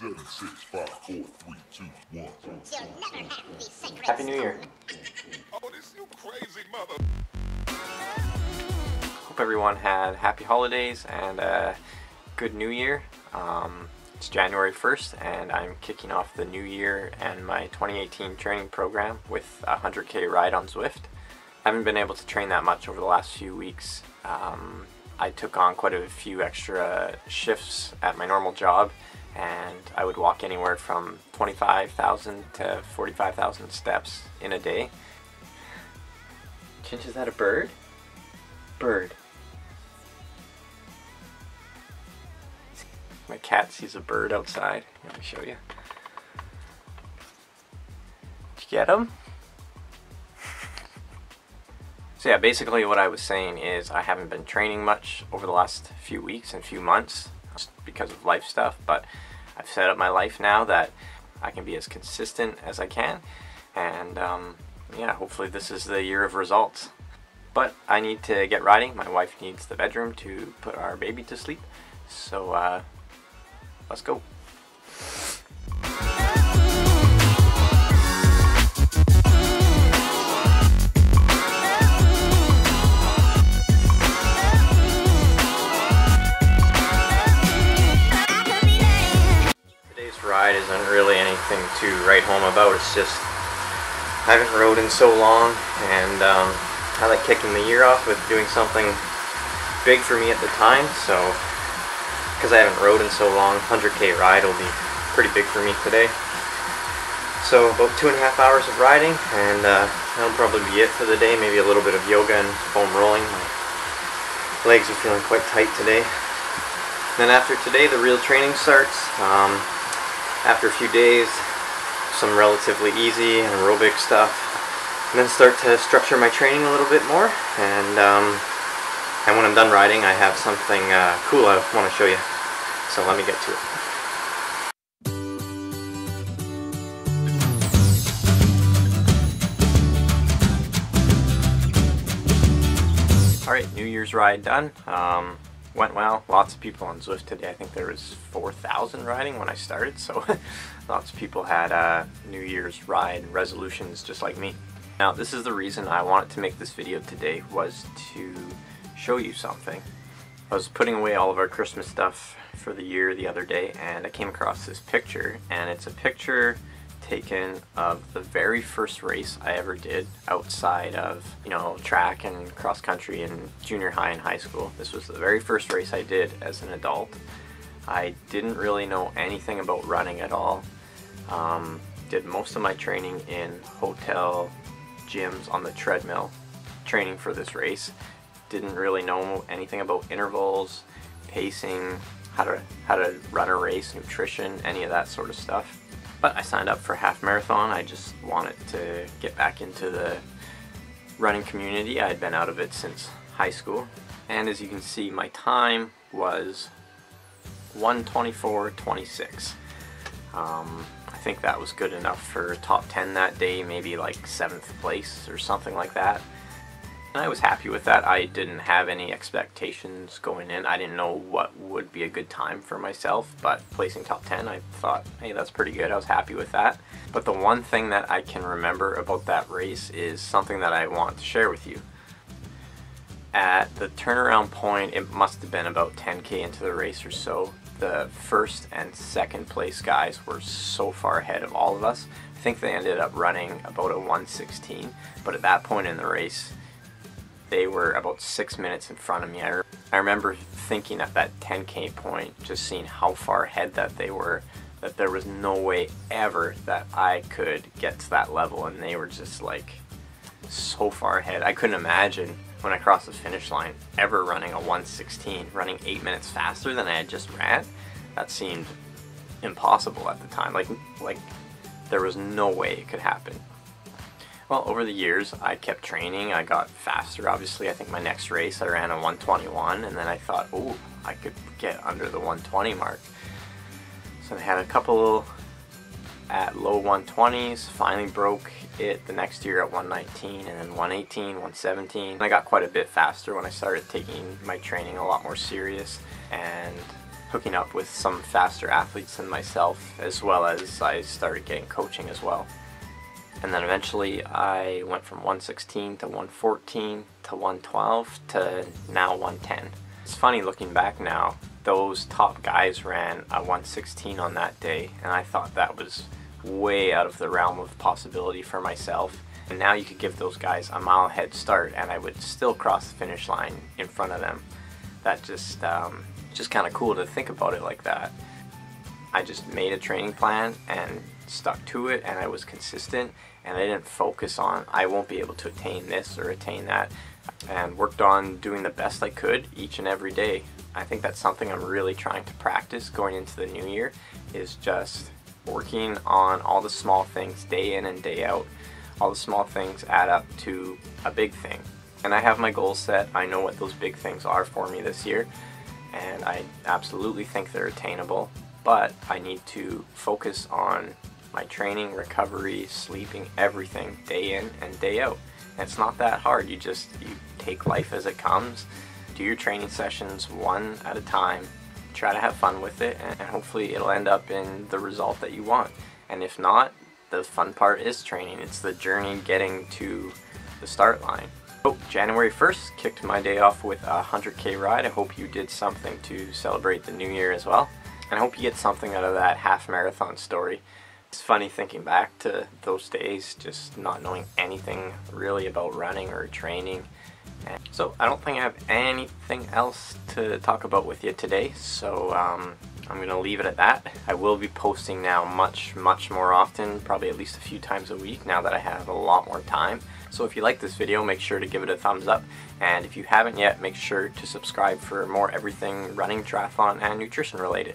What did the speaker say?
7, 6, 5, 4, 3, 2, 1. You'll never have these secrets. Happy New Year. Oh, this you crazy mother. Hope everyone had happy holidays and a good New Year. It's January 1st and I'm kicking off the new year and my 2018 training program with a 100k ride on Zwift. I haven't been able to train that much over the last few weeks. I took on quite a few extra shifts at my normal job, and I would walk anywhere from 25,000 to 45,000 steps in a day. Chinch, is that a bird? Bird. My cat sees a bird outside. Let me show you. Did you get him? So yeah, basically what I was saying is I haven't been training much over the last few weeks and few months just because of life stuff, but I've set up my life now that I can be as consistent as I can, and yeah, hopefully this is the year of results. But I need to get riding. My wife needs the bedroom to put our baby to sleep, so let's go. Ride isn't really anything to write home about. It's just I haven't rode in so long, and I like kicking the year off with doing something big for me at the time. So because I haven't rode in so long, 100k ride will be pretty big for me today. So about 2.5 hours of riding, and that'll probably be it for the day. Maybe a little bit of yoga and foam rolling. My legs are feeling quite tight today. Then after today, the real training starts. After a few days, some relatively easy aerobic stuff, and then start to structure my training a little bit more. And when I'm done riding, I have something cool I want to show you. So let me get to it. Alright, New Year's ride done. Went well. Lots of people on Zwift today. I think there was 4,000 riding when I started, so lots of people had New Year's ride resolutions just like me. Now this is the reason I wanted to make this video today, was to show you something. I was putting away all of our Christmas stuff for the year the other day, and I came across this picture, and it's a picture taken of the very first race I ever did outside of, you know, track and cross country in junior high and high school. This was the very first race I did as an adult. I didn't really know anything about running at all. Did most of my training in hotel gyms on the treadmill, training for this race. Didn't really know anything about intervals, pacing, how to run a race, nutrition, any of that sort of stuff. But I signed up for half marathon. I just wanted to get back into the running community. I had been out of it since high school. And as you can see, my time was 1:24:26. I think that was good enough for top 10 that day, maybe like 7th place or something like that. And I was happy with that. I didn't have any expectations going in. I didn't know what would be a good time for myself, but placing top 10, I thought, hey, that's pretty good. I was happy with that. But the one thing that I can remember about that race is something that I want to share with you. At the turnaround point, it must have been about 10k into the race or so. The first and second place guys were so far ahead of all of us. I think they ended up running about a 1:16, but at that point in the race, they were about 6 minutes in front of me. I remember thinking at that 10k point, just seeing how far ahead that they were, that there was no way ever that I could get to that level, and they were just like so far ahead. I couldn't imagine when I crossed the finish line ever running a 1:16, running 8 minutes faster than I had just ran. That seemed impossible at the time. Like there was no way it could happen. Well, over the years, I kept training. I got faster, obviously. I think my next race, I ran a 1:21, and then I thought, oh, I could get under the 1:20 mark. So I had a couple at low 1:20s, finally broke it the next year at 1:19, and then 1:18, 1:17. I got quite a bit faster when I started taking my training a lot more serious, and hooking up with some faster athletes than myself, as well as I started getting coaching as well. And then eventually I went from 116 to 114 to 112 to now 110. It's funny looking back now, those top guys ran a 116 on that day, and I thought that was way out of the realm of possibility for myself. And now you could give those guys a mile head start and I would still cross the finish line in front of them. That just kind of cool to think about it like that. I just made a training plan and stuck to it, and I was consistent, and I didn't focus on I won't be able to attain this or attain that, and worked on doing the best I could each and every day. I think that's something I'm really trying to practice going into the new year, is just working on all the small things day in and day out. All the small things add up to a big thing, and I have my goals set. I know what those big things are for me this year, and I absolutely think they're attainable, but I need to focus on my training, recovery, sleeping, everything day in and day out. And it's not that hard. You take life as it comes, do your training sessions one at a time, try to have fun with it, and hopefully it'll end up in the result that you want. And if not, the fun part is training. It's the journey getting to the start line. So January 1st kicked my day off with a 100K ride. I hope you did something to celebrate the new year as well. And I hope you get something out of that half marathon story. It's funny thinking back to those days, just not knowing anything really about running or training. And so I don't think I have anything else to talk about with you today, so I'm going to leave it at that. I will be posting now much more often, probably at least a few times a week now that I have a lot more time. So if you like this video, make sure to give it a thumbs up, and if you haven't yet, make sure to subscribe for more everything running, triathlon, and nutrition related.